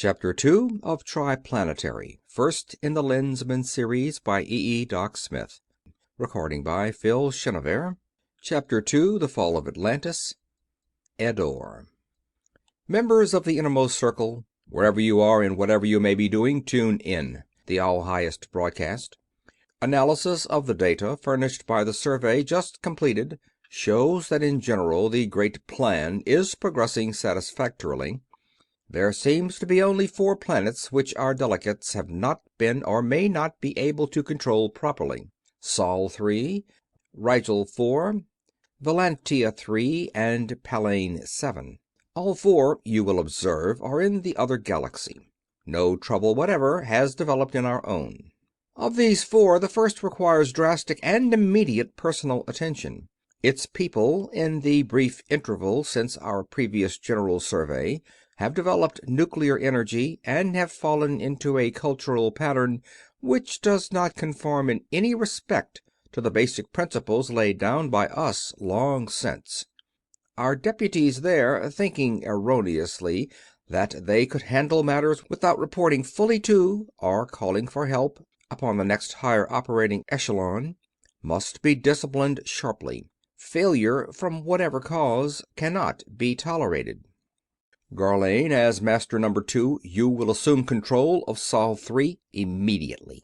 Chapter 2 of TriPlanetary, first in the Lensman series by Doc Smith. Recording by Phil Chenevert. Chapter 2, The Fall of Atlantis, Eddore. Members of the Innermost Circle, wherever you are and whatever you may be doing, tune in. The All-Highest broadcast. Analysis of the data furnished by the survey just completed shows that in general the Great Plan is progressing satisfactorily. There seems to be only 4 planets which our delegates have not been or may not be able to control properly. Sol 3, Rigel 4, Valentia 3, and Palane 7. All 4, you will observe, are in the other galaxy. No trouble whatever has developed in our own. Of these 4, the first requires drastic and immediate personal attention. Its people, in the brief interval since our previous general survey, have developed nuclear energy and have fallen into a cultural pattern which does not conform in any respect to the basic principles laid down by us long since. Our deputies there, thinking erroneously that they could handle matters without reporting fully to, or calling for help, upon the next higher operating echelon, must be disciplined sharply. Failure, from whatever cause, cannot be tolerated. Gharlane, as Master Number 2, you will assume control of Sol 3 immediately.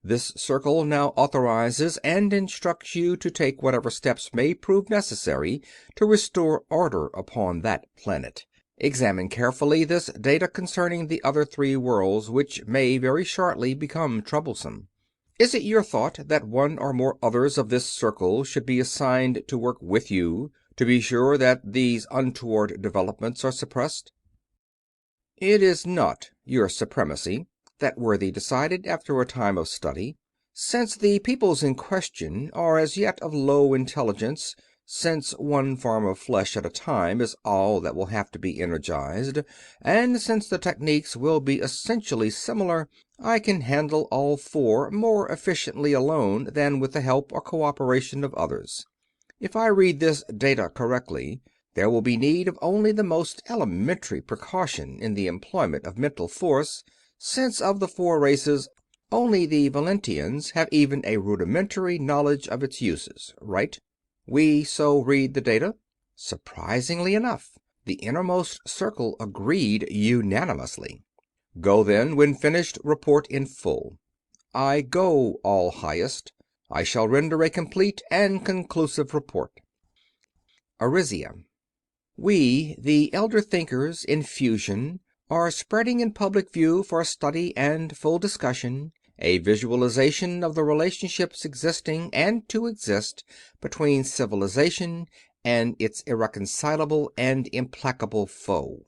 This circle now authorizes and instructs you to take whatever steps may prove necessary to restore order upon that planet. Examine carefully this data concerning the other 3 worlds which may very shortly become troublesome. Is it your thought that one or more others of this circle should be assigned to work with you to be sure that these untoward developments are suppressed? It is not, Your Supremacy, that worthy decided after a time of study. Since the peoples in question are as yet of low intelligence, since one form of flesh at a time is all that will have to be energized, and since the techniques will be essentially similar, I can handle all 4 more efficiently alone than with the help or cooperation of others. If I read this data correctly, there will be need of only the most elementary precaution in the employment of mental force, since of the 4 races, only the Valentians have even a rudimentary knowledge of its uses, right? We so read the data? Surprisingly enough, the Innermost Circle agreed unanimously. Go then, when finished, report in full. I go, All-Highest. I shall render a complete and conclusive report. Arisia. We, the Elder Thinkers in Fusion, are spreading in public view for study and full discussion a visualization of the relationships existing and to exist between civilization and its irreconcilable and implacable foe.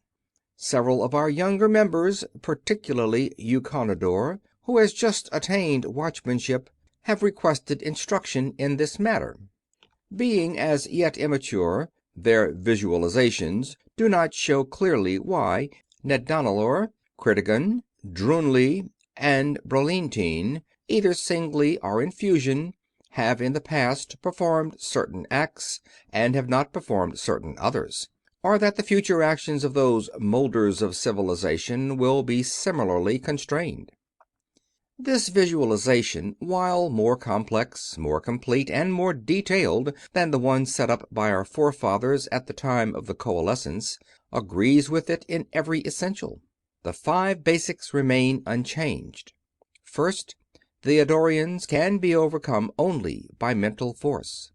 Several of our younger members, particularly Euconidor, who has just attained watchmanship, have requested instruction in this matter. Being as yet immature, their visualizations do not show clearly why Nedanilor, Critigan, Drunli, and Brolintine, either singly or in fusion, have in the past performed certain acts and have not performed certain others, or that the future actions of those molders of civilization will be similarly constrained. This visualization, while more complex, more complete, and more detailed than the one set up by our forefathers at the time of the coalescence, agrees with it in every essential. The 5 basics remain unchanged. First, the Eddorians can be overcome only by mental force.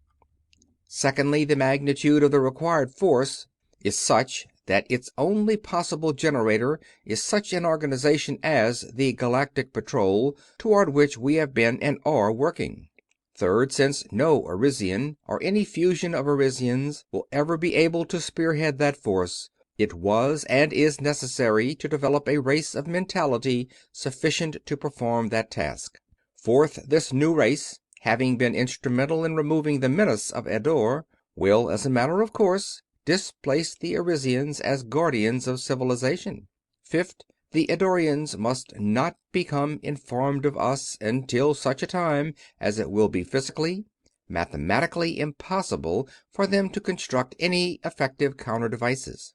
Secondly, the magnitude of the required force is such that its only possible generator is such an organization as the Galactic Patrol, toward which we have been and are working. Third, since no Arisian, or any fusion of Arisians, will ever be able to spearhead that force, it was and is necessary to develop a race of mentality sufficient to perform that task. Fourth, this new race, having been instrumental in removing the menace of Eddore, will, as a matter of course, displace the Arisians as guardians of civilization. Fifth, the Eddorians must not become informed of us until such a time as it will be physically, mathematically impossible for them to construct any effective counter-devices.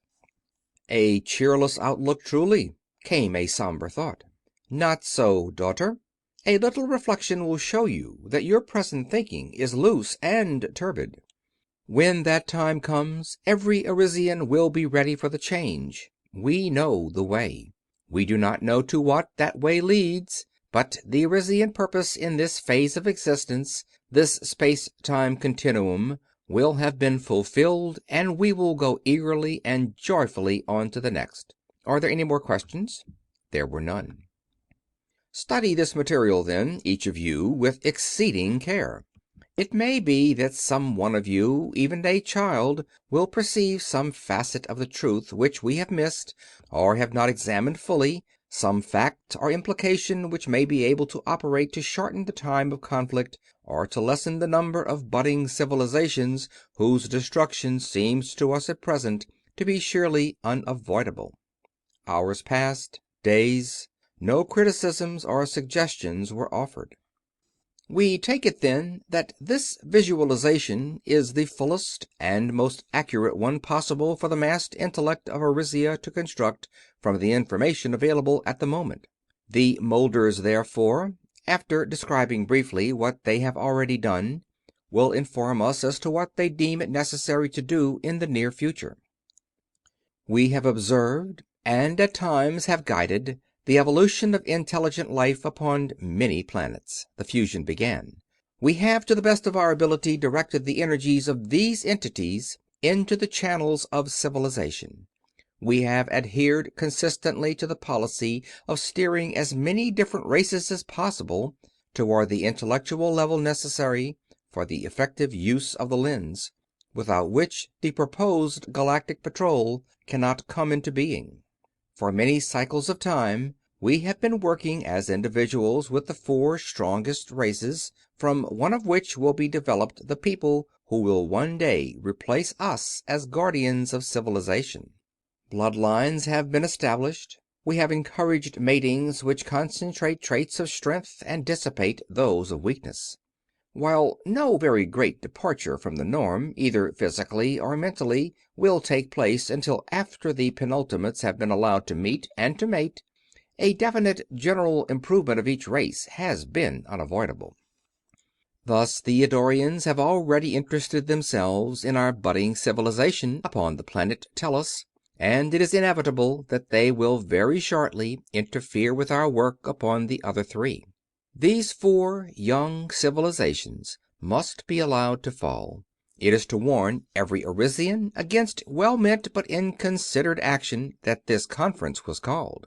A cheerless outlook, truly. came a somber thought. Not so, daughter. A little reflection will show you that your present thinking is loose and turbid. When that time comes, every Arisian will be ready for the change. We know the way. We do not know to what that way leads, but the Arisian purpose in this phase of existence, this space-time continuum, will have been fulfilled, and we will go eagerly and joyfully on to the next. Are there any more questions? There were none. Study this material, then, each of you, with exceeding care. It may be that some one of you, even a child, will perceive some facet of the truth which we have missed, or have not examined fully, some fact or implication which may be able to operate to shorten the time of conflict, or to lessen the number of budding civilizations whose destruction seems to us at present to be surely unavoidable. Hours passed, days. No criticisms or suggestions were offered. We take it, then, that this visualization is the fullest and most accurate one possible for the massed intellect of Arisia to construct from the information available at the moment. The molders, therefore, after describing briefly what they have already done, will inform us as to what they deem it necessary to do in the near future. We have observed, and at times have guided, the evolution of intelligent life upon many planets. The fusion began. We have, to the best of our ability, directed the energies of these entities into the channels of civilization. We have adhered consistently to the policy of steering as many different races as possible toward the intellectual level necessary for the effective use of the lens, without which the proposed galactic patrol cannot come into being. For many cycles of time, we have been working as individuals with the 4 strongest races, from one of which will be developed the people who will one day replace us as guardians of civilization. Bloodlines have been established. We have encouraged matings which concentrate traits of strength and dissipate those of weakness. While no very great departure from the norm, either physically or mentally, will take place until after the penultimates have been allowed to meet and to mate, a definite general improvement of each race has been unavoidable. Thus the Eddorians have already interested themselves in our budding civilization upon the planet Tellus, and it is inevitable that they will very shortly interfere with our work upon the other 3. These 4 young civilizations must be allowed to fall. It is to warn every Arisian against well-meant but inconsidered action that this conference was called.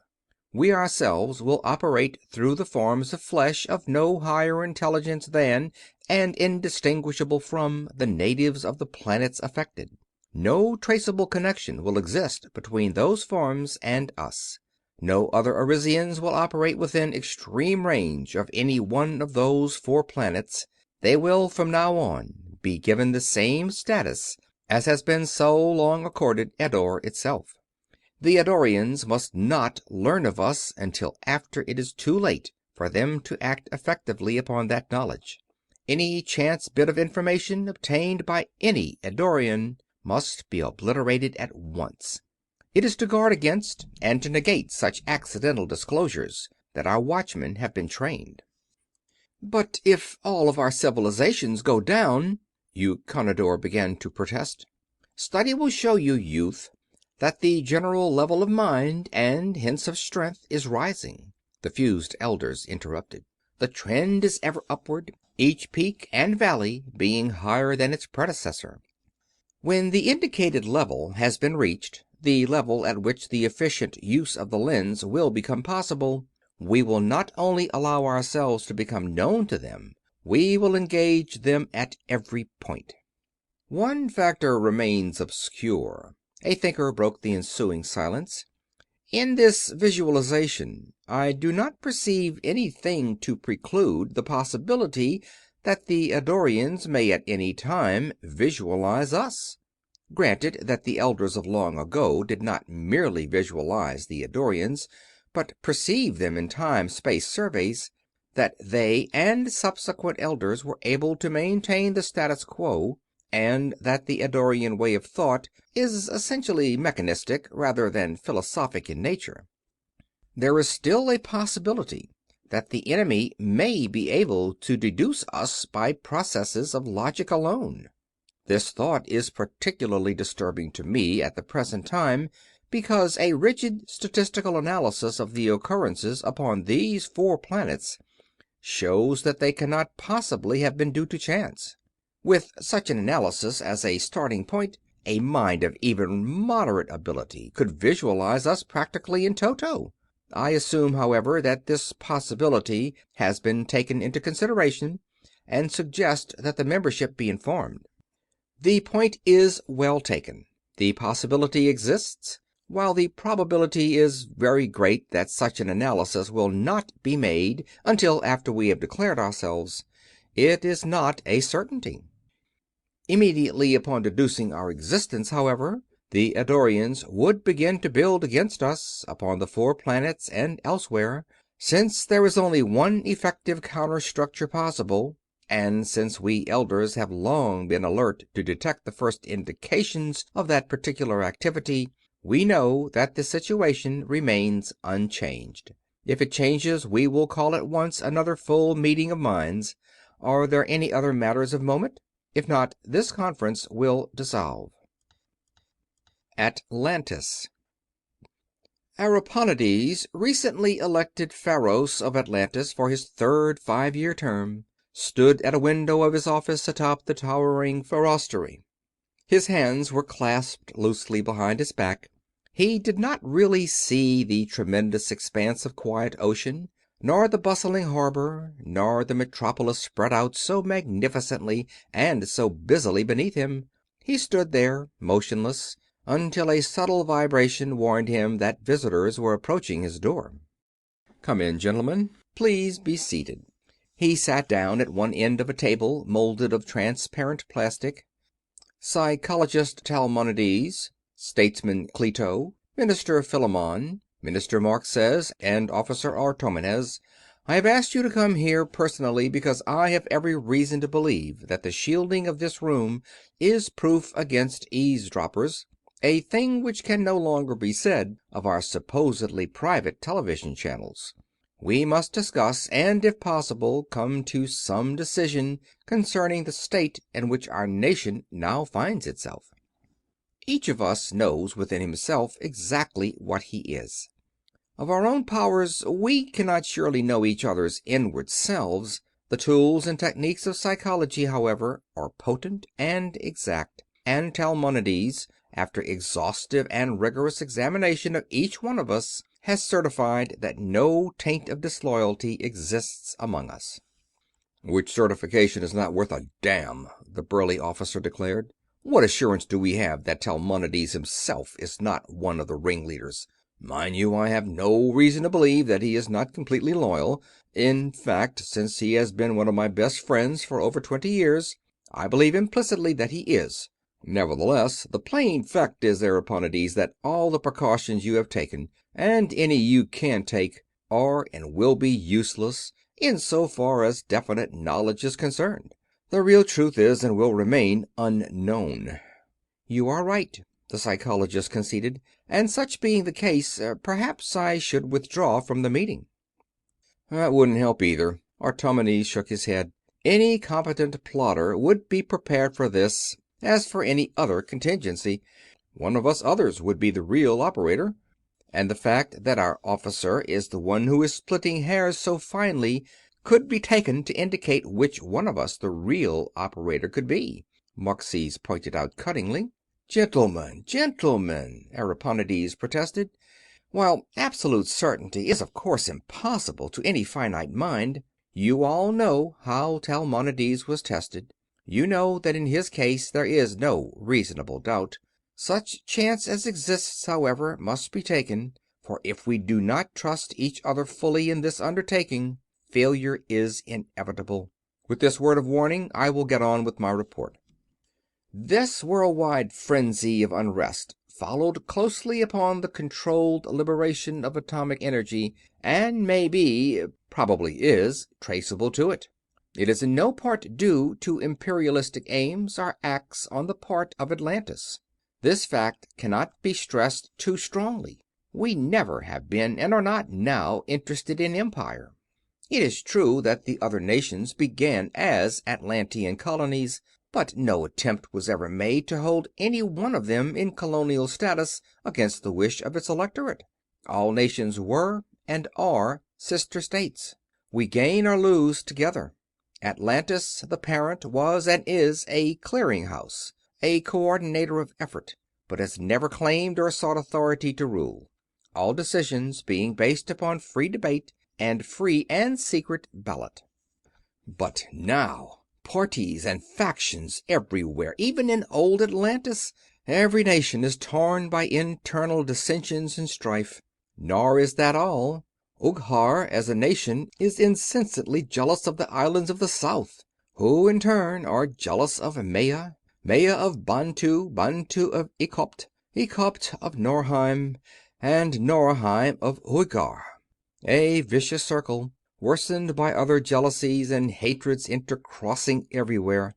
We ourselves will operate through the forms of flesh of no higher intelligence than, and indistinguishable from, the natives of the planets affected. No traceable connection will exist between those forms and us. No other Arisians will operate within extreme range of any one of those 4 planets. They will from now on be given the same status as has been so long accorded Eddore itself. The Eddorians must not learn of us until after it is too late for them to act effectively upon that knowledge. Any chance bit of information obtained by any Eddorian must be obliterated at once. It is to guard against and to negate such accidental disclosures that our watchmen have been trained. "But if all of our civilizations go down," Eukonidor began to protest. "Study will show you, youth, that the general level of mind, and hence of strength, is rising," the fused elders interrupted. "The trend is ever upward, each peak and valley being higher than its predecessor. When the indicated level has been reached, the level at which the efficient use of the lens will become possible, we will not only allow ourselves to become known to them, we will engage them at every point." "One factor remains obscure," a thinker broke the ensuing silence. "In this visualization, I do not perceive anything to preclude the possibility that the Eddorians may at any time visualize us. Granted that the elders of long ago did not merely visualize the Eddorians, but perceived them in time-space surveys, that they and subsequent elders were able to maintain the status quo, and that the Eddorian way of thought is essentially mechanistic rather than philosophic in nature. there is still a possibility that the enemy may be able to deduce us by processes of logic alone. This thought is particularly disturbing to me at the present time because a rigid statistical analysis of the occurrences upon these 4 planets shows that they cannot possibly have been due to chance. With such an analysis as a starting point, a mind of even moderate ability could visualize us practically in toto. I assume, however, that this possibility has been taken into consideration, and suggest that the membership be informed. The point is well taken. The possibility exists, while the probability is very great that such an analysis will not be made until after we have declared ourselves. It is not a certainty. Immediately upon deducing our existence, however, the Eddorians would begin to build against us, upon the 4 planets and elsewhere, since there is only one effective counterstructure possible, and since we Elders have long been alert to detect the first indications of that particular activity, we know that the situation remains unchanged. If it changes, we will call at once another full meeting of minds. Are there any other matters of moment? If not, this conference will dissolve. Atlantis. Ariponides, recently elected Pharos of Atlantis for his 3rd 5-year term, stood at a window of his office atop the towering pharostery. His hands were clasped loosely behind his back. He did not really see the tremendous expanse of quiet ocean, nor the bustling harbor, nor the metropolis spread out so magnificently and so busily beneath him. He stood there, motionless, until a subtle vibration warned him that visitors were approaching his door. "Come in, gentlemen. Please be seated." He sat down at one end of a table molded of transparent plastic. Psychologist Talmonides, Statesman Cleto, Minister Philemon, Minister Mark says, and Officer Artomenes, I have asked you to come here personally because I have every reason to believe that the shielding of this room is proof against eavesdroppers, a thing which can no longer be said of our supposedly private television channels. We must discuss, and if possible, come to some decision concerning the state in which our nation now finds itself. Each of us knows within himself exactly what he is. Of our own powers, we cannot surely know each other's inward selves. The tools and techniques of psychology, however, are potent and exact, and Talmonides, after exhaustive and rigorous examination of each one of us, has certified that no taint of disloyalty exists among us. "Which certification is not worth a damn," the burly officer declared. "What assurance do we have that Talmonides himself is not one of the ringleaders? Mind you, I have no reason to believe that he is not completely loyal. In fact, since he has been one of my best friends for over 20 years, I believe implicitly that he is. Nevertheless, the plain fact is, Ariponides, that all the precautions you have taken, and any you can take, are and will be useless in so far as definite knowledge is concerned. The real truth is and will remain unknown." "You are right," the psychologist conceded, "and such being the case, perhaps I should withdraw from the meeting." "That wouldn't help either." Artomenes shook his head. "Any competent plotter would be prepared for this, as for any other contingency. One of us others would be the real operator. And the fact that our officer is the one who is splitting hairs so finely could be taken to indicate which one of us the real operator could be," Marxes pointed out cuttingly. "Gentlemen, gentlemen," Ariponides protested. "While absolute certainty is of course impossible to any finite mind, you all know how Talmonides was tested. You know that in his case there is no reasonable doubt. Such chance as exists, however, must be taken, for if we do not trust each other fully in this undertaking, failure is inevitable. With this word of warning, I will get on with my report." This worldwide frenzy of unrest followed closely upon the controlled liberation of atomic energy, and may be, probably is, traceable to it. It is in no part due to imperialistic aims or acts on the part of Atlantis. This fact cannot be stressed too strongly. We never have been and are not now interested in empire. It is true that the other nations began as Atlantean colonies, but no attempt was ever made to hold any one of them in colonial status against the wish of its electorate. All nations were and are sister states. We gain or lose together. Atlantis, the parent, was and is a clearinghouse, a coordinator of effort, but has never claimed or sought authority to rule, all decisions being based upon free debate and free and secret ballot. But now, parties and factions everywhere, even in old Atlantis. Every nation is torn by internal dissensions and strife. Nor is that all. Ughar, as a nation, is insensately jealous of the islands of the south, who in turn are jealous of Maya, Maya of Bantu, Bantu of Ikopt, Ikopt of Norheim, and Norheim of Uighar. A vicious circle, worsened by other jealousies and hatreds intercrossing everywhere.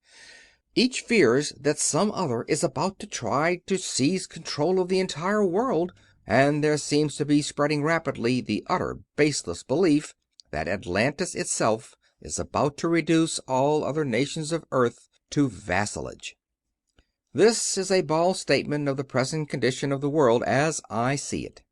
Each fears that some other is about to try to seize control of the entire world, and there seems to be spreading rapidly the utter baseless belief that Atlantis itself is about to reduce all other nations of Earth to vassalage. This is a bald statement of the present condition of the world as I see it.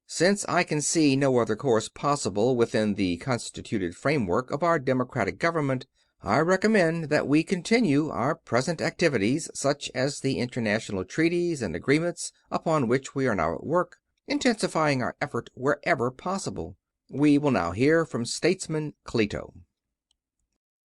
Since I can see no other course possible within the constituted framework of our democratic government, I recommend that we continue our present activities, such as the international treaties and agreements upon which we are now at work, intensifying our effort wherever possible. We will now hear from Statesman Cleto.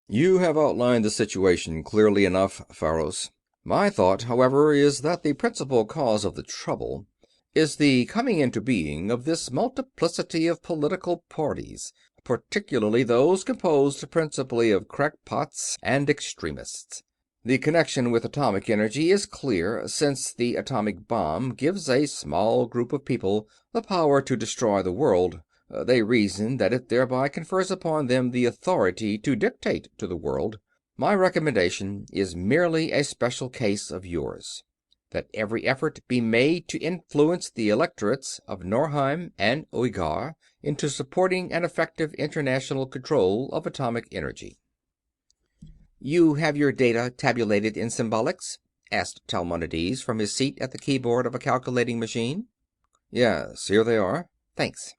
You have outlined the situation clearly enough, Pharos. My thought, however, is that the principal cause of the trouble is the coming into being of this multiplicity of political parties, particularly those composed principally of crackpots and extremists. The connection with atomic energy is clear, since the atomic bomb gives a small group of people the power to destroy the world. They reason that it thereby confers upon them the authority to dictate to the world. My recommendation is merely a special case of yours: that every effort be made to influence the electorates of Norheim and Uighar into supporting an effective international control of atomic energy. You have your data tabulated in symbolics? Asked Talmonides from his seat at the keyboard of a calculating machine. Yes, here they are. Thanks.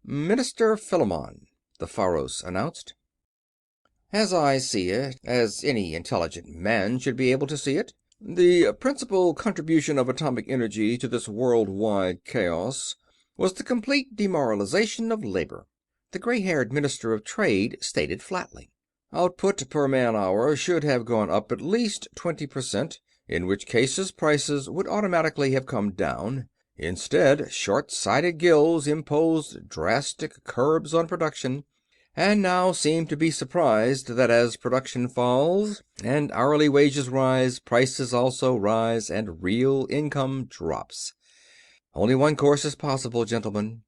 Minister Philemon, the Pharos announced. As I see it, as any intelligent man should be able to see it, the principal contribution of atomic energy to this worldwide chaos was the complete demoralization of labor. The gray-haired Minister of Trade stated flatly. Output per man-hour should have gone up at least 20%, in which cases prices would automatically have come down. Instead, short-sighted guilds imposed drastic curbs on production, and now seem to be surprised that as production falls and hourly wages rise, prices also rise and real income drops. Only one course is possible, gentlemen.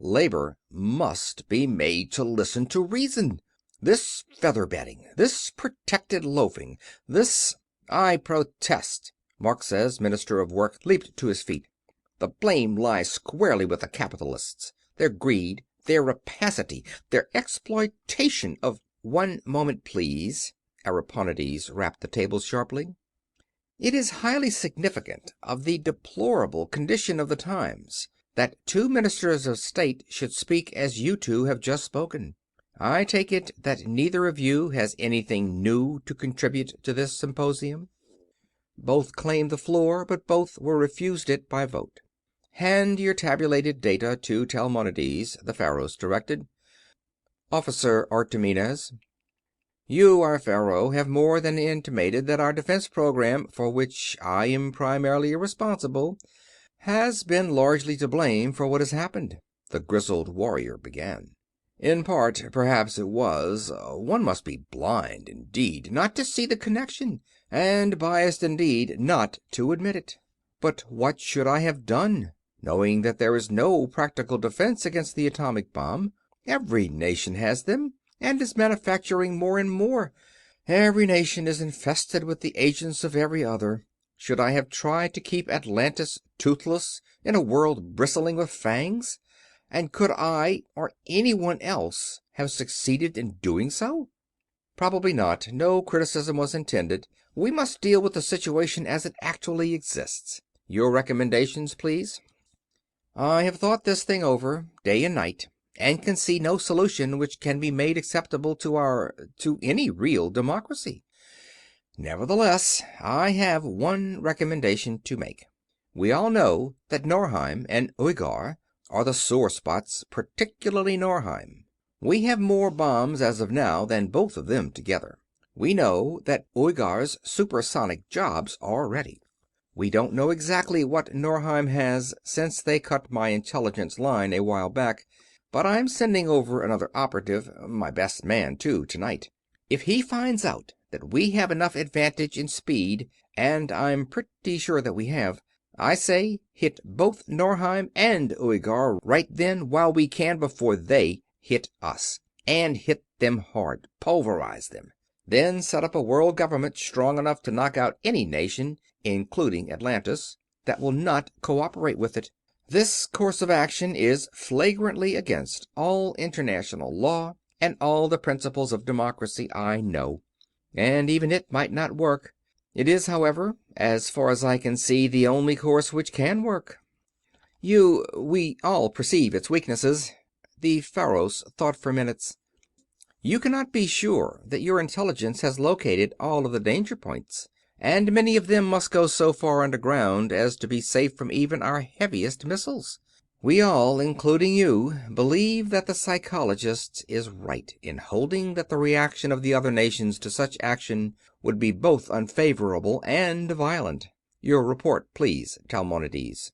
Labor must be made to listen to reason. This feather-bedding, this protected loafing, this... I protest. Marxes, Minister of Work, leaped to his feet. The blame lies squarely with the capitalists. Their greed, their rapacity, their exploitation of... One moment, please. Ariponides rapped the table sharply. It is highly significant of the deplorable condition of the times that two ministers of state should speak as you two have just spoken. I take it that neither of you has anything new to contribute to this symposium. Both claimed the floor, but both were refused it by vote. Hand your tabulated data to Talmonides, the Pharos directed. Officer Artemenes. You, our Pharaoh, have more than intimated that our defense program, for which I am primarily responsible, has been largely to blame for what has happened, the grizzled warrior began. In part, perhaps it was. One must be blind, indeed, not to see the connection, and biased, indeed, not to admit it. But what should I have done, knowing that there is no practical defense against the atomic bomb? Every nation has them, and is manufacturing more and more. Every nation is infested with the agents of every other. Should I have tried to keep Atlantis toothless in a world bristling with fangs? And could I, or anyone else, have succeeded in doing so? Probably not. No criticism was intended. We must deal with the situation as it actually exists. Your recommendations, please? I have thought this thing over, day and night, and can see no solution which can be made acceptable to any real democracy. Nevertheless, I have one recommendation to make. We all know that Norheim and Uighar are the sore spots, particularly Norheim. We have more bombs as of now than both of them together. We know that Uighar's supersonic jobs are ready. We don't know exactly what Norheim has, since they cut my intelligence line a while back, but I'm sending over another operative, my best man too, tonight. If he finds out that we have enough advantage in speed, and I'm pretty sure that we have, I say hit both Norheim and Uighar right then while we can before they hit us. And hit them hard. Pulverize them. Then set up a world government strong enough to knock out any nation, including Atlantis, that will not cooperate with it. This course of action is flagrantly against all international law and all the principles of democracy I know, and even it might not work. It is, however, as far as I can see, the only course which can work. We all perceive its weaknesses. The Pharaohs thought for minutes. You cannot be sure that your intelligence has located all of the danger points, and many of them must go so far underground as to be safe from even our heaviest missiles. We all, including you, believe that the psychologist is right in holding that the reaction of the other nations to such action would be both unfavorable and violent. Your report, please, Talmonides.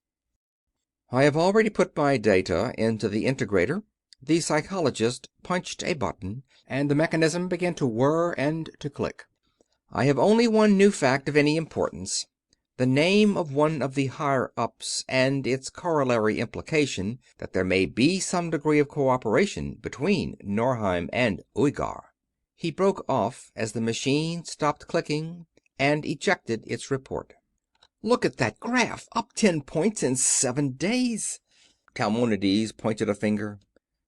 I have already put my data into the integrator. The psychologist punched a button, and the mechanism began to whir and to click. I have only one new fact of any importance. The name of one of the higher-ups, and its corollary implication that there may be some degree of cooperation between Norheim and Uighar. He broke off as the machine stopped clicking and ejected its report. Look at that graph! Up 10 points in 7 days! Talmonides pointed a finger.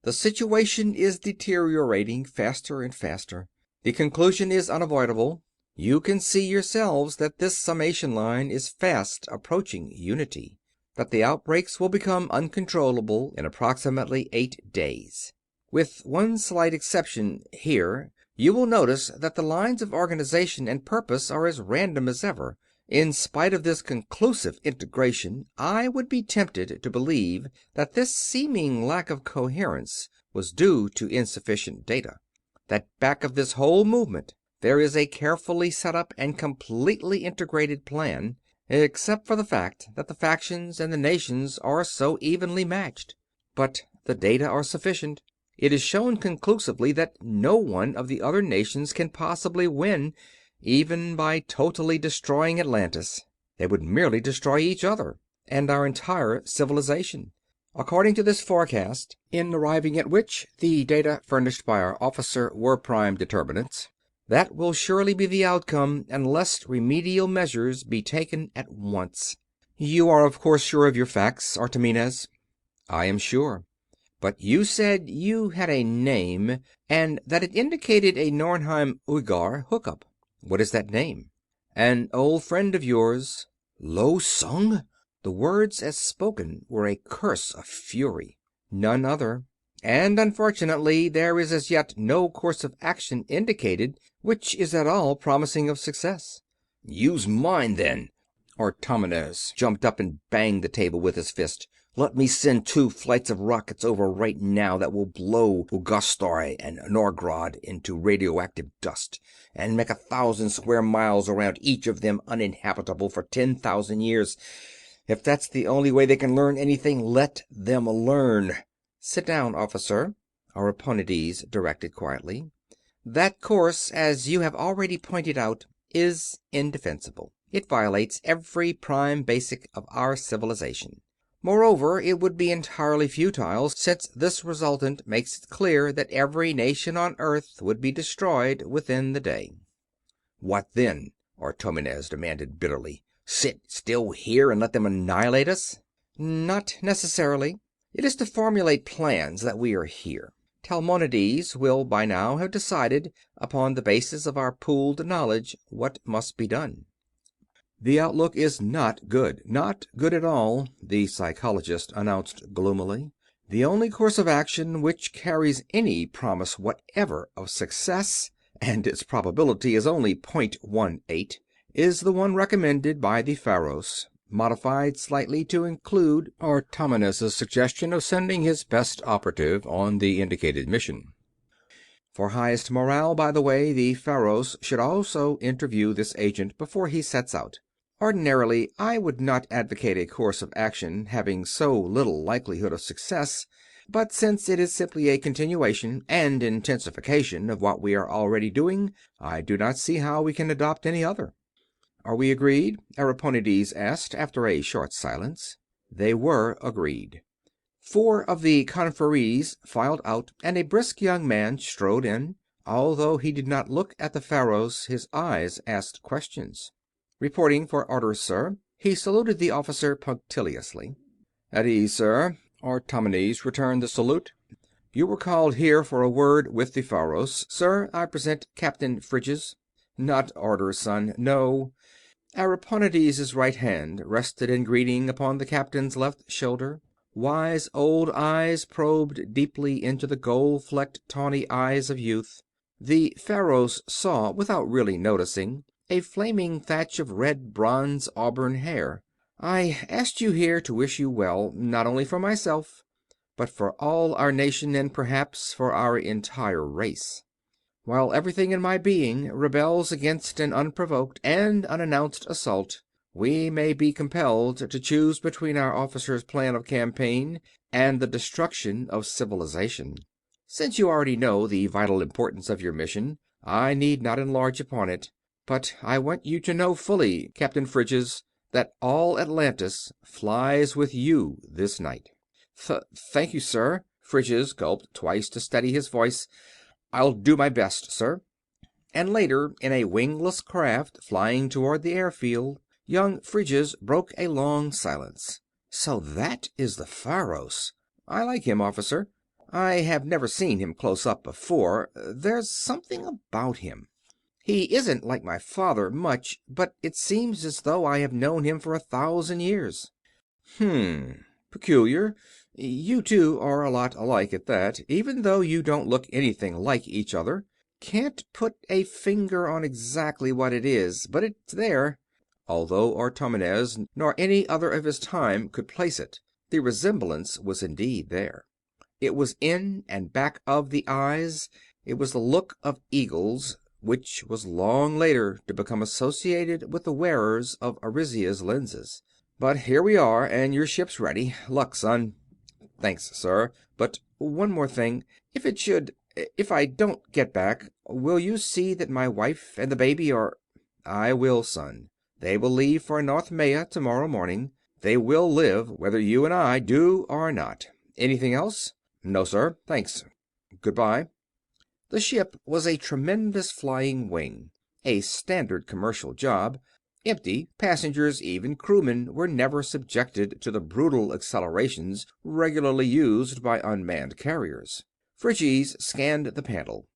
The situation is deteriorating faster and faster. The conclusion is unavoidable. You can see yourselves that this summation line is fast approaching unity, that the outbreaks will become uncontrollable in approximately 8 days. With one slight exception here, you will notice that the lines of organization and purpose are as random as ever. In spite of this conclusive integration, I would be tempted to believe that this seeming lack of coherence was due to insufficient data, that back of this whole movement there is a carefully set up and completely integrated plan, except for the fact that the factions and the nations are so evenly matched. But the data are sufficient. It is shown conclusively that no one of the other nations can possibly win, even by totally destroying Atlantis. They would merely destroy each other and our entire civilization. According to this forecast, in arriving at which the data furnished by our officer were prime determinants, that will surely be the outcome unless remedial measures be taken at once. You are of course sure of your facts, Artomenes? I am sure. But you said you had a name, and that it indicated a Norheim-Uighar hookup. What is that name? An old friend of yours. Lo Sung? The words as spoken were a curse of fury. None other. And unfortunately there is as yet no course of action indicated which is at all promising of success. Use mine, then. Artomenes jumped up and banged the table with his fist. Let me send 2 flights of rockets over right now that will blow Ugostoy and Norgrad into radioactive dust, and make 1,000 square miles around each of them uninhabitable for 10,000 years. If that's the only way they can learn anything, let them learn. Sit down, officer, Ariponides directed quietly. That course, as you have already pointed out, is indefensible. It violates every prime basic of our civilization. Moreover, it would be entirely futile, since this resultant makes it clear that every nation on Earth would be destroyed within the day. What then? Artomenes demanded bitterly. Sit still here and let them annihilate us? Not necessarily. It is to formulate plans that we are here. Talmonides will by now have decided, upon the basis of our pooled knowledge, what must be done. The outlook is not good. Not good at all, the psychologist announced gloomily. The only course of action which carries any promise whatever of success, and its probability is only .18, is the one recommended by the Pharos, modified slightly to include Artomenes' suggestion of sending his best operative on the indicated mission. For highest morale, by the way, the Pharos should also interview this agent before he sets out. Ordinarily, I would not advocate a course of action having so little likelihood of success, but since it is simply a continuation and intensification of what we are already doing, I do not see how we can adopt any other. "Are we agreed?" Ariponides asked, after a short silence. They were agreed. 4 of the conferees filed out, and a brisk young man strode in. Although he did not look at the Pharos, his eyes asked questions. "Reporting for orders, sir." He saluted the officer punctiliously. "At ease, sir." Artomenes returned the salute. "You were called here for a word with the Pharos. Sir, I present Captain Phryges." "Not orders, son. No." Ariponides' right hand rested in greeting upon the captain's left shoulder. Wise old eyes probed deeply into the gold-flecked, tawny eyes of youth. The Pharos saw, without really noticing, a flaming thatch of red bronze auburn hair. "I asked you here to wish you well, not only for myself, but for all our nation and perhaps for our entire race. While everything in my being rebels against an unprovoked and unannounced assault, we may be compelled to choose between our officer's plan of campaign and the destruction of civilization. Since you already know the vital importance of your mission, I need not enlarge upon it. But I want you to know fully, Captain Phryges, that all Atlantis flies with you this night." Thank you, sir." Phryges gulped twice to steady his voice. "I'll do my best, sir." And later, in a wingless craft flying toward the airfield, young Phryges broke a long silence. "So that is the Pharos. I like him, officer. I have never seen him close up before. There's something about him. He isn't like my father much, but it seems as though I have known him for 1,000 years." "Peculiar. You two are a lot alike at that, even though you don't look anything like each other. Can't put a finger on exactly what it is, but it's there." Although Artomenes nor any other of his time could place it, the resemblance was indeed there. It was in and back of the eyes. It was the look of eagles, which was long later to become associated with the wearers of Arisia's lenses. "But here we are, and your ship's ready. Luck, son." "Thanks, sir. But one more thing. If I don't get back, will you see that my wife and the baby are—" "I will, son. They will leave for North Maya tomorrow morning. They will live whether you and I do or not. Anything else?" "No, sir. Thanks. Goodbye." The ship was a tremendous flying wing, a standard commercial job. Empty, passengers, even crewmen, were never subjected to the brutal accelerations regularly used by unmanned carriers. Phryges scanned the panel.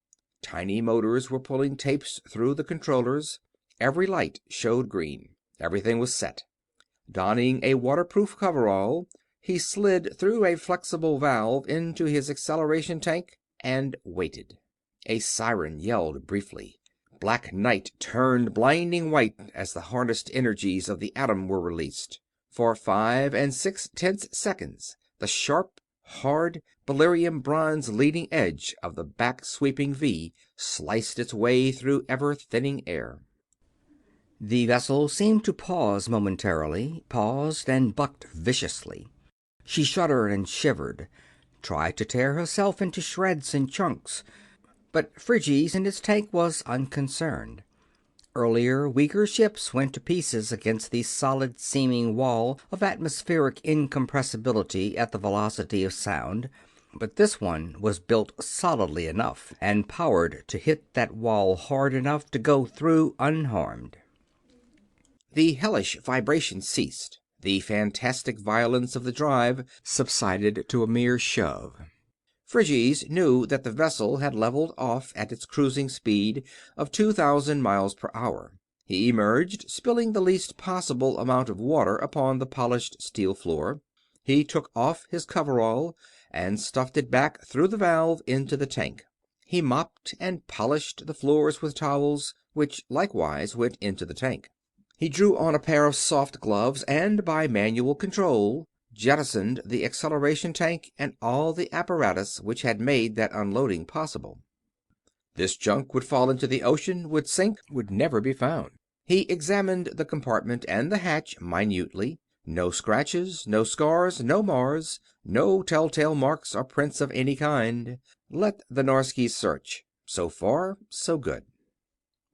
Tiny motors were pulling tapes through the controllers. Every light showed green. Everything was set. Donning a waterproof coverall, he slid through a flexible valve into his acceleration tank and waited. A siren yelled briefly. Black night turned blinding white as the harnessed energies of the atom were released. For 5 6/10 seconds, the sharp, hard, beryllium bronze leading edge of the back-sweeping V sliced its way through ever-thinning air. The vessel seemed to pause momentarily, paused and bucked viciously. She shuddered and shivered, tried to tear herself into shreds and chunks. But Phryges in its tank was unconcerned. Earlier, weaker ships went to pieces against the solid-seeming wall of atmospheric incompressibility at the velocity of sound, but this one was built solidly enough and powered to hit that wall hard enough to go through unharmed. The hellish vibration ceased. The fantastic violence of the drive subsided to a mere shove. Phryges knew that the vessel had leveled off at its cruising speed of 2,000 miles per hour. He emerged, spilling the least possible amount of water upon the polished steel floor. He took off his coverall and stuffed it back through the valve into the tank. He mopped and polished the floors with towels, which likewise went into the tank. He drew on a pair of soft gloves and, by manual control, jettisoned the acceleration tank and all the apparatus which had made that unloading possible. This junk would fall into the ocean, would sink, would never be found. He examined the compartment and the hatch minutely. No scratches, no scars, no mars, no telltale marks or prints of any kind. Let the Norskies search. So far, so good.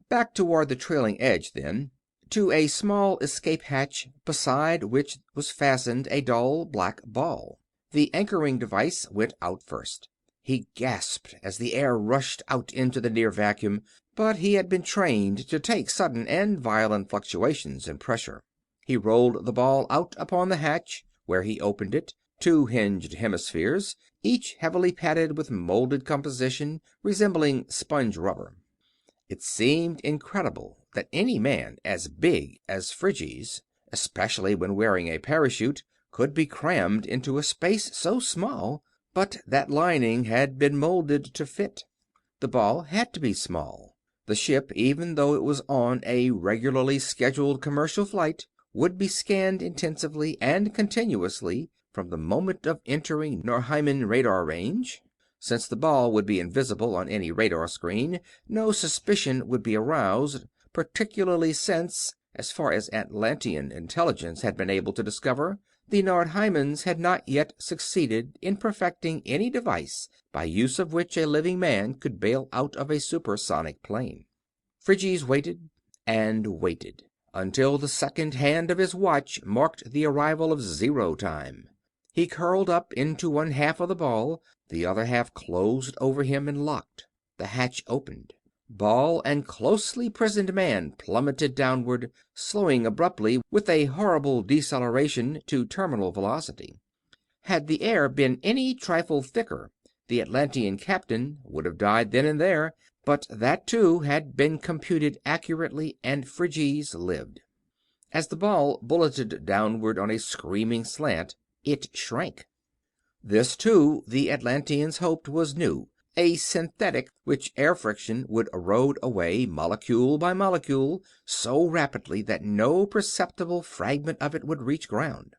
Back toward the trailing edge, then, to a small escape hatch beside which was fastened a dull black ball. The anchoring device went out first. He gasped as the air rushed out into the near vacuum, but he had been trained to take sudden and violent fluctuations in pressure. He rolled the ball out upon the hatch, where he opened it, two hinged hemispheres, each heavily padded with molded composition resembling sponge rubber. It seemed incredible that any man as big as Phryges, especially when wearing a parachute, could be crammed into a space so small, but that lining had been molded to fit. The ball had to be small. The ship, even though it was on a regularly scheduled commercial flight, would be scanned intensively and continuously from the moment of entering Norheiman radar range. Since the ball would be invisible on any radar screen, no suspicion would be aroused, particularly since, as far as Atlantean intelligence had been able to discover, the Nordheimans had not yet succeeded in perfecting any device by use of which a living man could bail out of a supersonic plane. Phryges waited and waited until the second hand of his watch marked the arrival of 0 time. He curled up into one half of the ball, the other half closed over him and locked. The hatch opened. Ball and closely prisoned man plummeted downward, slowing abruptly with a horrible deceleration to terminal velocity. Had the air been any trifle thicker, the Atlantean captain would have died then and there, but that too had been computed accurately, and Phryges lived. As the ball bulleted downward on a screaming slant, it shrank. This too, the Atlanteans hoped, was new, a synthetic which air friction would erode away molecule by molecule so rapidly that no perceptible fragment of it would reach ground.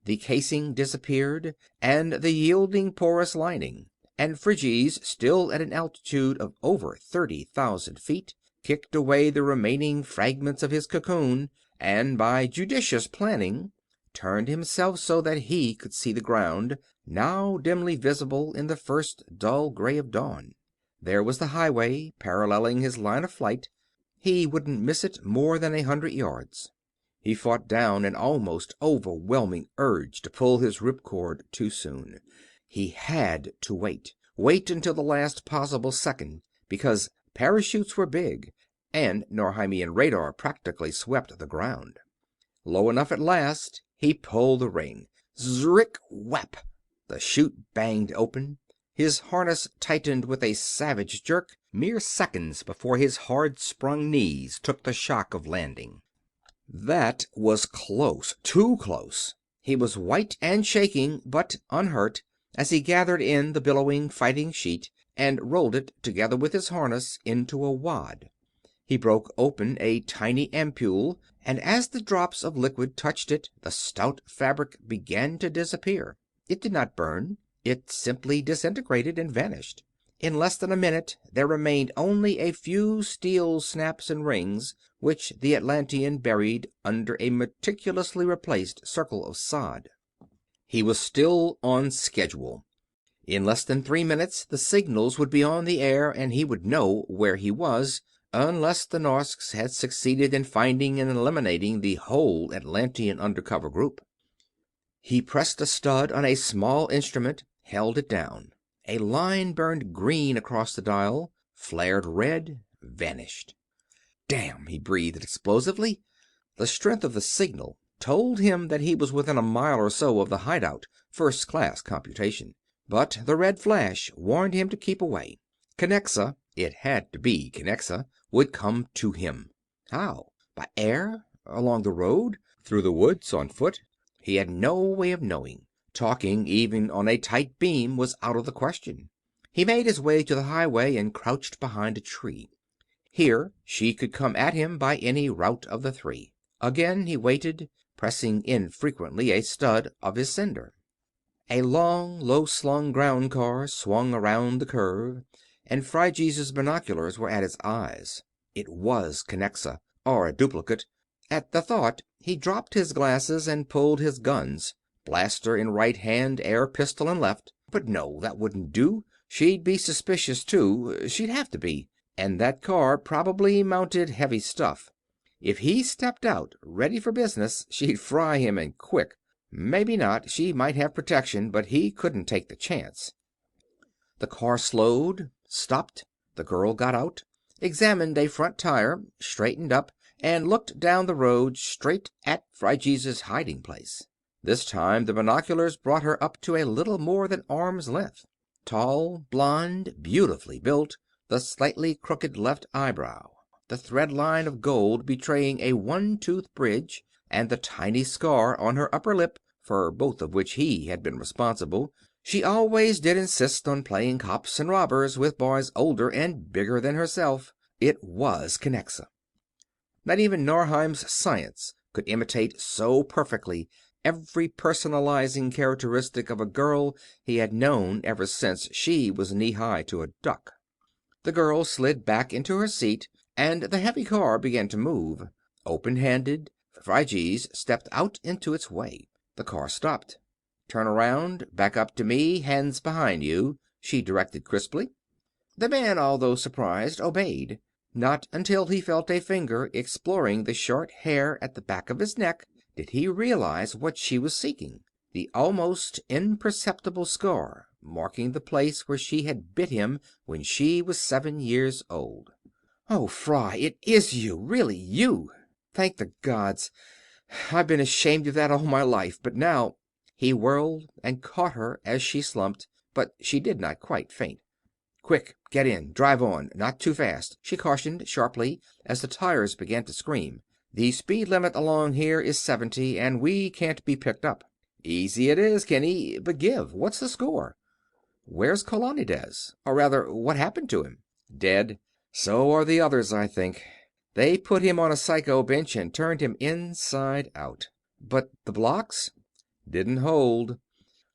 The casing disappeared, and the yielding porous lining, and Phryges, still at an altitude of over 30,000 feet, kicked away the remaining fragments of his cocoon, and by judicious planning turned himself so that he could see the ground, now dimly visible in the first dull gray of dawn. There was the highway, paralleling his line of flight. He wouldn't miss it more than 100 yards. He fought down an almost overwhelming urge to pull his ripcord too soon. He had to wait. Wait until the last possible second, because parachutes were big, and Norheimian radar practically swept the ground. Low enough at last, he pulled the ring. Zrick whap! The chute banged open. His harness tightened with a savage jerk, mere seconds before his hard-sprung knees took the shock of landing. That was close, too close. He was white and shaking, but unhurt, as he gathered in the billowing fighting sheet and rolled it, together with his harness, into a wad. He broke open a tiny ampule, and as the drops of liquid touched it, the stout fabric began to disappear. It did not burn. It simply disintegrated and vanished. In less than a minute there remained only a few steel snaps and rings, which the Atlantean buried under a meticulously replaced circle of sod. He was still on schedule. In less than 3 minutes the signals would be on the air, and he would know where he was, unless the Norsks had succeeded in finding and eliminating the whole Atlantean undercover group. He pressed a stud on a small instrument, held it down. A line burned green across the dial, flared red, vanished. "Damn!" he breathed explosively. The strength of the signal told him that he was within a mile or so of the hideout, first-class computation. But the red flash warned him to keep away. Kinnexa, it had to be Kinnexa, would come to him. How? By air? Along the road? Through the woods? On foot? He had no way of knowing. Talking, even on a tight beam, was out of the question. He made his way to the highway and crouched behind a tree. Here she could come at him by any route of the three. Again he waited, pressing infrequently a stud of his sender. A long, low-slung ground car swung around the curve, and Phryges' binoculars were at his eyes. It was Kinnexa, or a duplicate. At the thought, he dropped his glasses and pulled his guns. Blaster in right hand, air pistol in left. But no, that wouldn't do. She'd be suspicious, too. She'd have to be. And that car probably mounted heavy stuff. If he stepped out, ready for business, she'd fry him, and quick. Maybe not. She might have protection, but he couldn't take the chance. The car slowed, stopped. The girl got out, examined a front tire, straightened up, and looked down the road straight at Phryges' hiding place. This time the binoculars brought her up to a little more than arm's length. Tall, blonde, beautifully built, the slightly crooked left eyebrow, the thread line of gold betraying a one-tooth bridge, and the tiny scar on her upper lip, for both of which he had been responsible. She always did insist on playing cops and robbers with boys older and bigger than herself. It was Kinnexa. Not even Norheim's science could imitate so perfectly every personalizing characteristic of a girl he had known ever since she was knee-high to a duck. The girl slid back into her seat, and the heavy car began to move. Open-handed, Phryges stepped out into its way. The car stopped. "Turn around, back up to me, hands behind you," she directed crisply. The man, although surprised, obeyed. Not until he felt a finger exploring the short hair at the back of his neck did he realize what she was seeking. The almost imperceptible scar marking the place where she had bit him when she was 7 years old. "Oh, Fry, it is you, really you. Thank the gods. I've been ashamed of that all my life, but now—" He whirled and caught her as she slumped, but she did not quite faint. "Quick, get in, drive on, not too fast," she cautioned sharply as the tires began to scream. "The speed limit along here is 70, and we can't be picked up." "Easy it is, Kenny, but what's the score?" "Where's Kolanides? Or rather, what happened to him?" "Dead. So are the others, I think. They put him on a psycho bench and turned him inside out." "But the blocks?" "Didn't hold.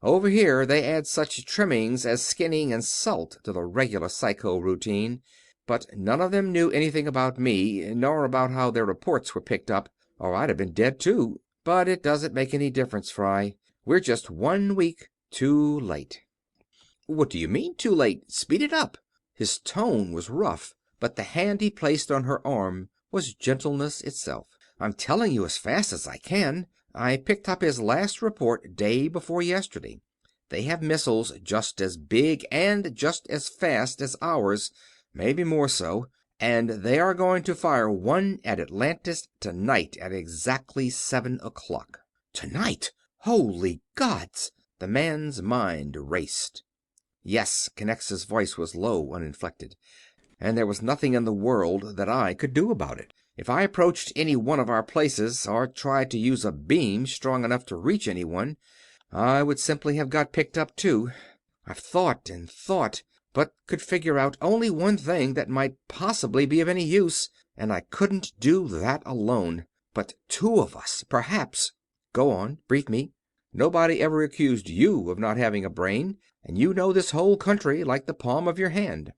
Over here they add such trimmings as skinning and salt to the regular psycho routine. But none of them knew anything about me, nor about how their reports were picked up, or I'd have been dead too. But it doesn't make any difference, Fry. We're just 1 week too late." "What do you mean, too late? Speed it up." His tone was rough, but the hand he placed on her arm was gentleness itself. "I'm telling you as fast as I can. I picked up his last report day before yesterday. They have missiles just as big and just as fast as ours, maybe more so, and they are going to fire one at Atlantis tonight at exactly 7 o'clock. "Tonight? Holy gods!" The man's mind raced. "Yes," Kinnexa's voice was low, uninflected. "And there was nothing in the world that I could do about it. If I approached any one of our places, or tried to use a beam strong enough to reach anyone, I would simply have got picked up too. I've thought and thought, but could figure out only one thing that might possibly be of any use, and I couldn't do that alone. But 2 of us, perhaps—" "Go on, brief me." "Nobody ever accused you of not having a brain, and you know this whole country like the palm of your hand.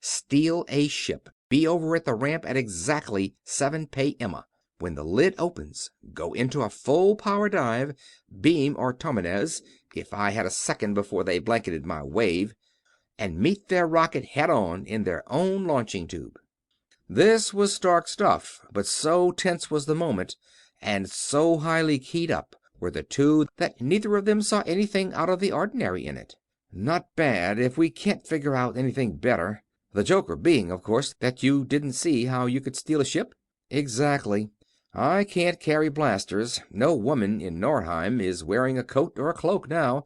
Steal a ship. Be over at the ramp at exactly 7 p.m. When the lid opens, go into a full power dive, beam Artomenes, if I had a second before they blanketed my wave, and meet their rocket head on in their own launching tube." This was stark stuff, but so tense was the moment, and so highly keyed up were the two, that neither of them saw anything out of the ordinary in it. "Not bad, if we can't figure out anything better. The joker being, of course, that you didn't see how you could steal a ship?" "Exactly. I can't carry blasters. No woman in Norheim is wearing a coat or a cloak now,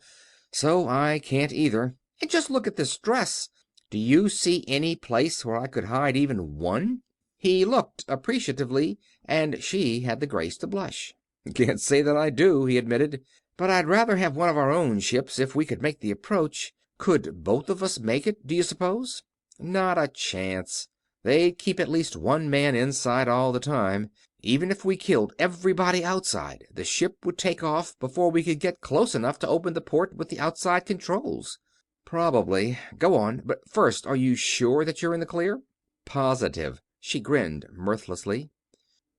so I can't either. And just look at this dress. Do you see any place where I could hide even one?" He looked appreciatively, and she had the grace to blush. "Can't say that I do," he admitted. "But I'd rather have one of our own ships if we could make the approach. Could both of us make it, do you suppose?" "Not a chance. They'd keep at least one man inside all the time. Even if we killed everybody outside, the ship would take off before we could get close enough to open the port with the outside controls." "Probably. Go on. But first, are you sure that you're in the clear?" "Positive." She grinned mirthlessly.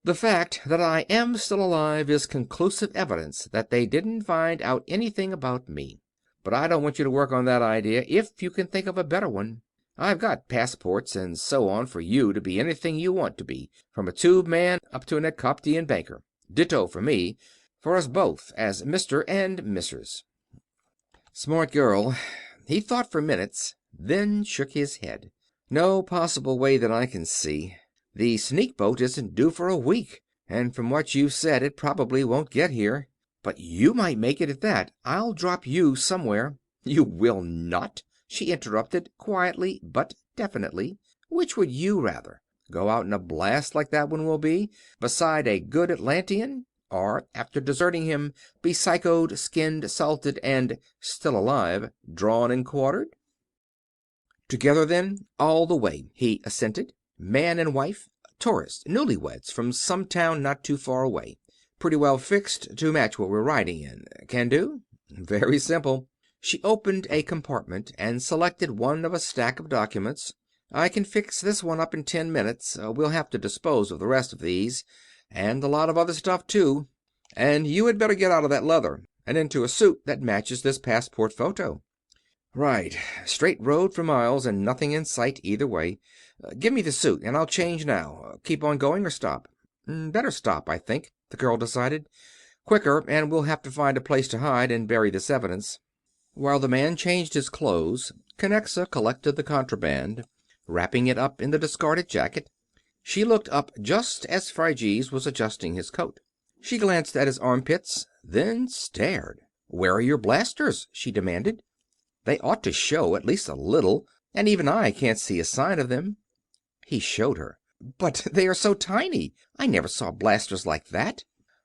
"The fact that I am still alive is conclusive evidence that they didn't find out anything about me. But I don't want you to work on that idea if you can think of a better one. I've got passports and so on for you to be anything you want to be, from a tube man up to an Ecoptian banker. Ditto for me, for us both as Mr. and Mrs." Smart girl. He thought for minutes, then shook his head. "No possible way that I can see. The sneak boat isn't due for a week, and from what you've said it probably won't get here. But you might make it at that. I'll drop you somewhere." "You will not," she interrupted, quietly but definitely. "Which would you rather? Go out in a blast like that one will be, beside a good Atlantean? Or, after deserting him, be psychoed, skinned, salted, and, still alive, drawn and quartered?" "Together, then, all the way," he assented. "Man and wife, tourists, newlyweds from some town not too far away. Pretty well fixed to match what we're riding in. Can do?" "Very simple." She opened a compartment and selected one of a stack of documents. "I can fix this one up in 10 minutes. We'll have to dispose of the rest of these, and a lot of other stuff, too. And you had better get out of that leather and into a suit that matches this passport photo." "Right. Straight road for miles and nothing in sight either way. Give me the suit and I'll change now. Keep on going or stop?" "Better stop, I think," the girl decided. "Quicker, and we'll have to find a place to hide and bury this evidence." While the man changed his clothes, Kinnexa collected the contraband, wrapping it up in the discarded jacket. She looked up just as Phryges was adjusting his coat. She glanced at his armpits, then stared. "Where are your blasters?" she demanded. "They ought to show, at least a little, and even I can't see a sign of them." He showed her. "But they are so tiny. I never saw blasters like that."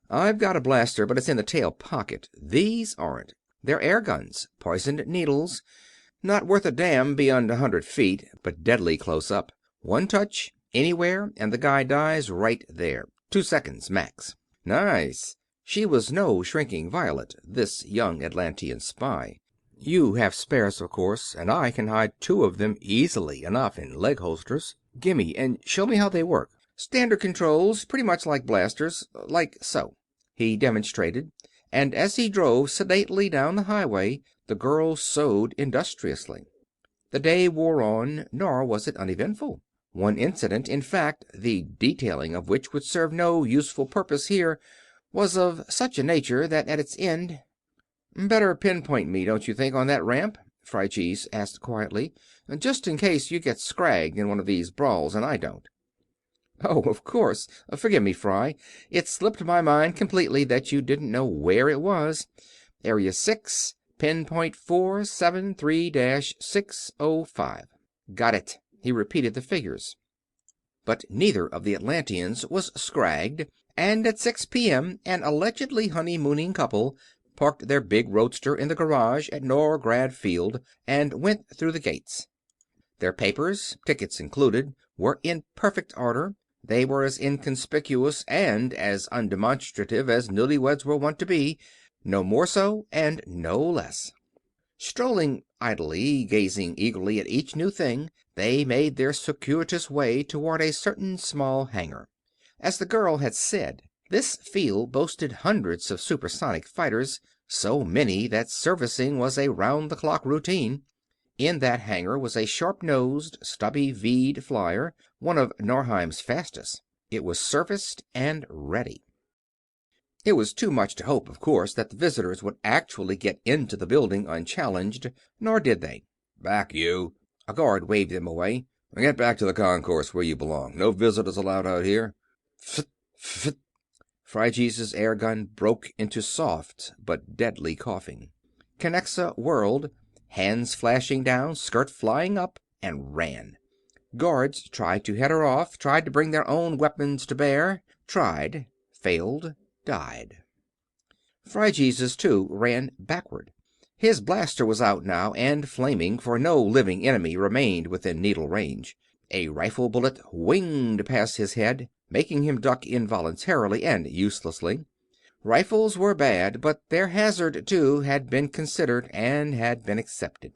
"I've got a blaster, but it's in the tail pocket. These aren't. They're air guns, poisoned needles. Not worth a damn beyond 100 feet, but deadly close up. One touch, anywhere, and the guy dies right there. 2 seconds, max." "Nice." She was no shrinking violet, this young Atlantean spy. "You have spares, of course, and I can hide 2 of them easily enough in leg holsters. Gimme, and show me how they work." "Standard controls, pretty much like blasters. Like so." He demonstrated, and as he drove sedately down the highway, the girl sewed industriously. The day wore on, nor was it uneventful. One incident, in fact, the detailing of which would serve no useful purpose here, was of such a nature that at its end... "Better pinpoint me, don't you think, on that ramp?" Phryges asked quietly. "Just in case you get scragged in one of these brawls and I don't." "Oh, of course. Forgive me, Fry. It slipped my mind completely that you didn't know where it was. Area 6, pinpoint 473-605. Got it." He repeated the figures. But neither of the Atlanteans was scragged, and at 6 p.m. an allegedly honeymooning couple parked their big roadster in the garage at Norgrad Field and went through the gates. Their papers, tickets included, were in perfect order. They were as inconspicuous and as undemonstrative as newlyweds were wont to be, no more so and no less. Strolling idly, gazing eagerly at each new thing, they made their circuitous way toward a certain small hangar. As the girl had said, this field boasted hundreds of supersonic fighters, so many that servicing was a round-the-clock routine. In that hangar was a sharp-nosed, stubby V'd flyer, one of Norheim's fastest. It was serviced and ready. It was too much to hope, of course, that the visitors would actually get into the building unchallenged, nor did they. "Back, you!" A guard waved them away. "Get back to the concourse where you belong. No visitors allowed out here." "Phtt, phtt." Phryges' airgun broke into soft but deadly coughing. Kinnexa whirled, hands flashing down, skirt flying up, and ran. Guards tried to head her off, tried to bring their own weapons to bear, tried, failed, died. Phryges, too, ran backward. His blaster was out now and flaming, for no living enemy remained within needle range. A rifle bullet winged past his head, making him duck involuntarily and uselessly. Rifles were bad, but their hazard, too, had been considered and had been accepted.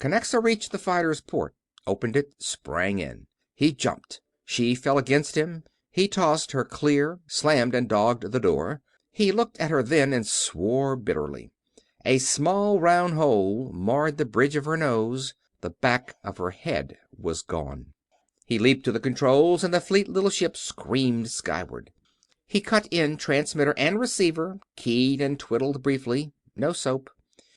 Kinnexa reached the fighter's port, opened it, sprang in. He jumped. She fell against him. He tossed her clear, slammed and dogged the door. He looked at her then and swore bitterly. A small round hole marred the bridge of her nose. The back of her head was gone. He leaped to the controls, and the fleet little ship screamed skyward. He cut in transmitter and receiver, keyed and twiddled briefly. No soap.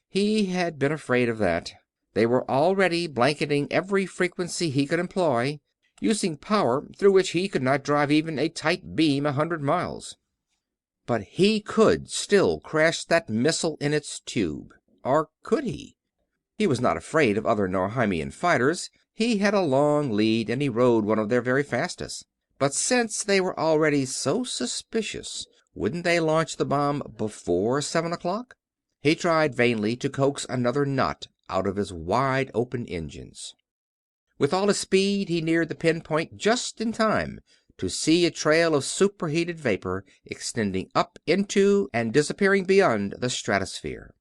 He had been afraid of that. They were already blanketing every frequency he could employ, using power through which he could not drive even a tight beam 100 miles. But he could still crash that missile in its tube. Or could he? He was not afraid of other Norheimian fighters. He had a long lead, and he rode one of their very fastest. But since they were already so suspicious, wouldn't they launch the bomb before 7 o'clock? He tried vainly to coax another knot out of his wide-open engines. With all his speed, he neared the pinpoint just in time to see a trail of superheated vapor extending up into and disappearing beyond the stratosphere.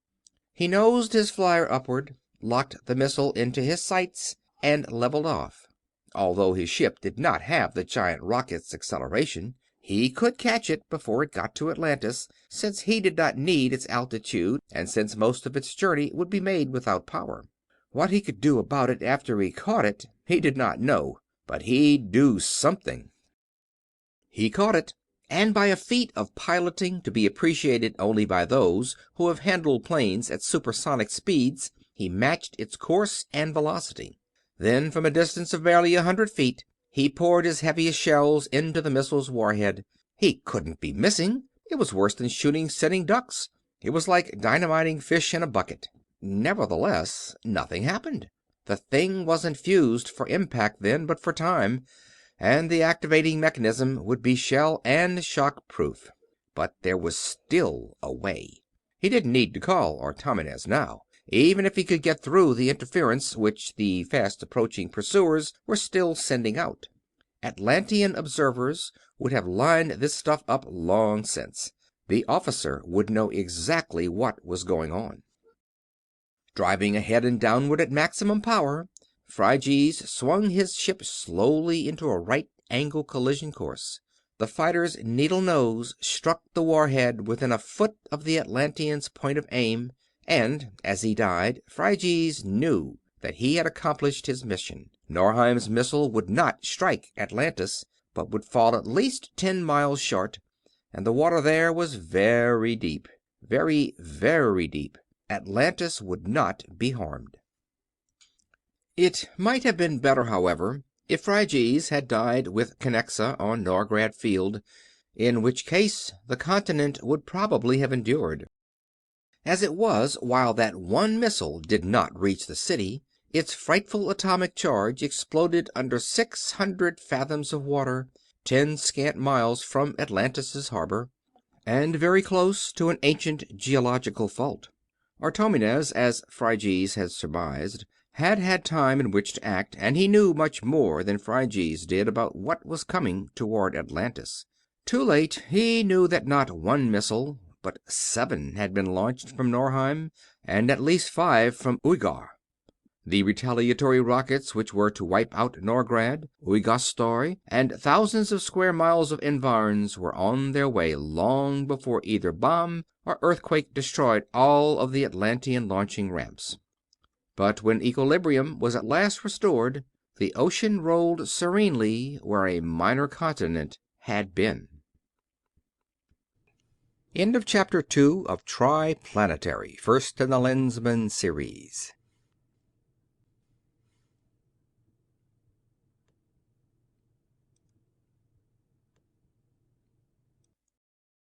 He nosed his flyer upward, locked the missile into his sights, and leveled off. Although his ship did not have the giant rocket's acceleration, he could catch it before it got to Atlantis, since he did not need its altitude and since most of its journey would be made without power. What he could do about it after he caught it, he did not know, but he'd do something. He caught it, and by a feat of piloting to be appreciated only by those who have handled planes at supersonic speeds, he matched its course and velocity. Then, from a distance of barely 100 feet, he poured his heaviest shells into the missile's warhead. He couldn't be missing. It was worse than shooting sitting ducks. It was like dynamiting fish in a bucket. Nevertheless, nothing happened. The thing wasn't fused for impact then, but for time, and the activating mechanism would be shell and shock proof. But there was still a way. He didn't need to call Artomenes now, even if he could get through the interference which the fast approaching pursuers were still sending out. Atlantean observers would have lined this stuff up long since. The officer would know exactly what was going on. Driving ahead and downward at maximum power, Phryges swung his ship slowly into a right-angle collision course. The fighter's needle nose struck the warhead within a foot of the Atlantean's point of aim, and as he died, Phryges knew that he had accomplished his mission. Norheim's missile would not strike Atlantis, but would fall at least 10 miles short, and the water there was very deep. Very, very deep. Atlantis would not be harmed. It might have been better, however, if Phryges had died with Kinnexa on Norgrad Field, in which case the continent would probably have endured. As it was, while that one missile did not reach the city, its frightful atomic charge exploded under 600 fathoms of water, 10 scant miles from Atlantis' harbor, and very close to an ancient geological fault. Artomenes, as Phryges had surmised, had had time in which to act, and he knew much more than Phryges did about what was coming toward Atlantis. Too late, he knew that not one missile, but 7 had been launched from Norheim, and at least 5 from Uighar. The retaliatory rockets which were to wipe out Norgrad, Uighastoi, and thousands of square miles of environs were on their way long before either bomb or earthquake destroyed all of the Atlantean launching ramps. But when equilibrium was at last restored, the ocean rolled serenely where a minor continent had been. End of Chapter 2 of TriPlanetary, first in the Lensman series.